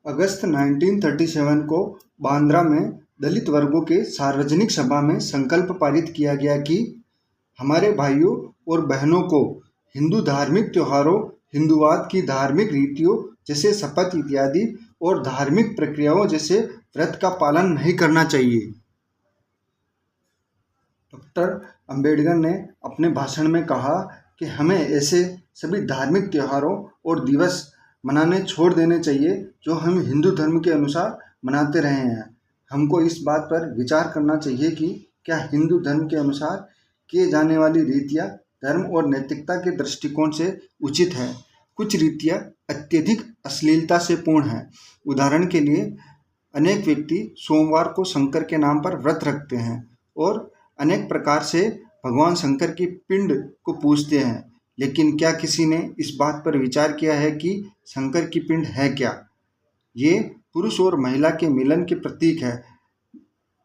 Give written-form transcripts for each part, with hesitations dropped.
अगस्त 1937 को बांद्रा में दलित वर्गों के सार्वजनिक सभा में संकल्प पारित किया गया कि हमारे भाइयों और बहनों को हिंदू धार्मिक त्योहारों, हिंदुवाद की धार्मिक रीतियों जैसे शपथ इत्यादि और धार्मिक प्रक्रियाओं जैसे व्रत का पालन नहीं करना चाहिए। डॉक्टर अंबेडकर ने अपने भाषण में कहा कि हमें ऐसे सभी धार्मिक त्योहारों और दिवस मनाने छोड़ देने चाहिए जो हम हिंदू धर्म के अनुसार मनाते रहे हैं। हमको इस बात पर विचार करना चाहिए कि क्या हिंदू धर्म के अनुसार किए जाने वाली रीतियाँ धर्म और नैतिकता के दृष्टिकोण से उचित है। कुछ रीतियाँ अत्यधिक अश्लीलता से पूर्ण हैं। उदाहरण के लिए अनेक व्यक्ति सोमवार को शंकर के नाम पर व्रत रखते हैं और अनेक प्रकार से भगवान शंकर की पिंड को पूजते हैं, लेकिन क्या किसी ने इस बात पर विचार किया है कि शंकर की पिंड है क्या? ये पुरुष और महिला के मिलन के प्रतीक है,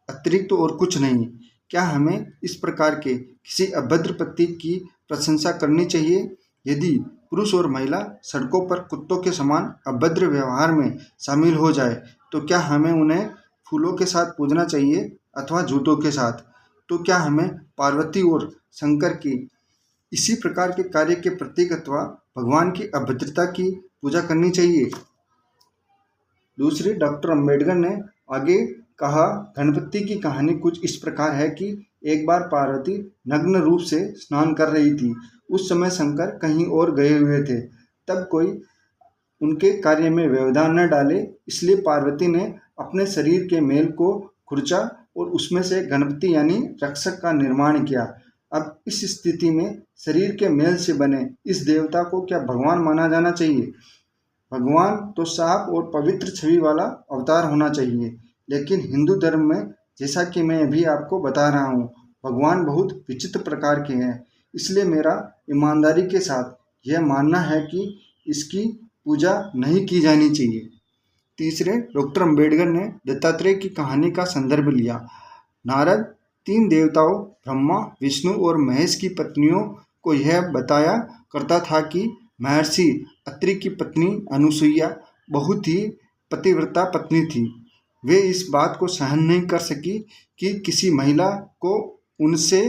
अतिरिक्त और कुछ नहीं। क्या हमें इस प्रकार के किसी अभद्र प्रतीक की प्रशंसा करनी चाहिए? यदि पुरुष और महिला सड़कों पर कुत्तों के समान अभद्र व्यवहार में शामिल हो जाए तो क्या हमें उन्हें फूलों के साथ पूजना चाहिए अथवा जूतों के साथ? तो क्या हमें पार्वती और शंकर की इसी प्रकार के कार्य के प्रतीक अथवा भगवान की अभद्रता की पूजा करनी चाहिए? दूसरी, डॉक्टर अंबेडकर ने आगे कहा, गणपति की कहानी कुछ इस प्रकार है कि एक बार पार्वती नग्न रूप से स्नान कर रही थी। उस समय शंकर कहीं और गए हुए थे। तब कोई उनके कार्य में व्यवधान न डाले, इसलिए पार्वती ने अपने शरीर के मेल को खुरचा और उसमें से गणपति यानी रक्षक का निर्माण किया। अब इस स्थिति में शरीर के मेल से बने इस देवता को क्या भगवान माना जाना चाहिए? भगवान तो साफ और पवित्र छवि वाला अवतार होना चाहिए, लेकिन हिंदू धर्म में, जैसा कि मैं अभी आपको बता रहा हूँ, भगवान बहुत विचित्र प्रकार के हैं। इसलिए मेरा ईमानदारी के साथ यह मानना है कि इसकी पूजा नहीं की जानी चाहिए। तीसरे, डॉक्टर अंबेडकर ने दत्तात्रेय की कहानी का संदर्भ लिया। नारद 3 देवताओं ब्रह्मा, विष्णु और महेश की पत्नियों को यह बताया करता था कि महर्षि अत्रि की पत्नी अनुसुईया बहुत ही पतिव्रता पत्नी थी। वे इस बात को सहन नहीं कर सकी कि किसी महिला को उनसे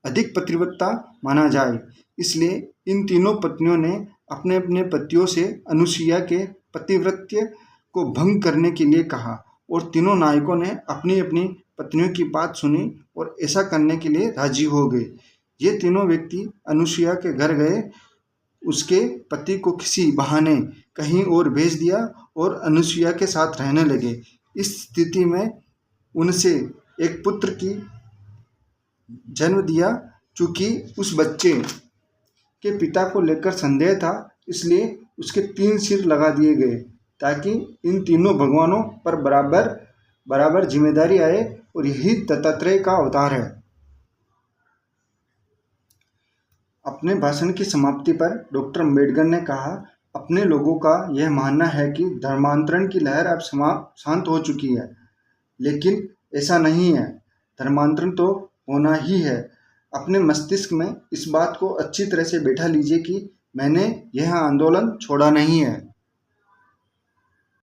अधिक पतिव्रता माना जाए। इसलिए इन तीनों पत्नियों ने अपने अपने पतियों से अनुसुईया के पतिव्रत्य को भंग करने के लिए कहा और तीनों नायकों ने अपनी अपनी पत्नियों की बात सुनी और ऐसा करने के लिए राजी हो गए। ये तीनों व्यक्ति अनुसुईया के घर गए, उसके पति को किसी बहाने कहीं और भेज दिया और अनुसुईया के साथ रहने लगे। इस स्थिति में उनसे एक पुत्र की जन्म दिया। चूँकि उस बच्चे के पिता को लेकर संदेह था, इसलिए उसके 3 सिर लगा दिए गए ताकि इन तीनों भगवानों पर बराबर जिम्मेदारी आए, और यही दत्तात्रेय का अवतार है। अपने भाषण की समाप्ति पर डॉक्टर अंबेडकर ने कहा, अपने लोगों का यह मानना है कि धर्मांतरण की लहर अब शांत हो चुकी है, लेकिन ऐसा नहीं है। धर्मांतरण तो होना ही है। अपने मस्तिष्क में इस बात को अच्छी तरह से बैठा लीजिए कि मैंने यह आंदोलन छोड़ा नहीं है।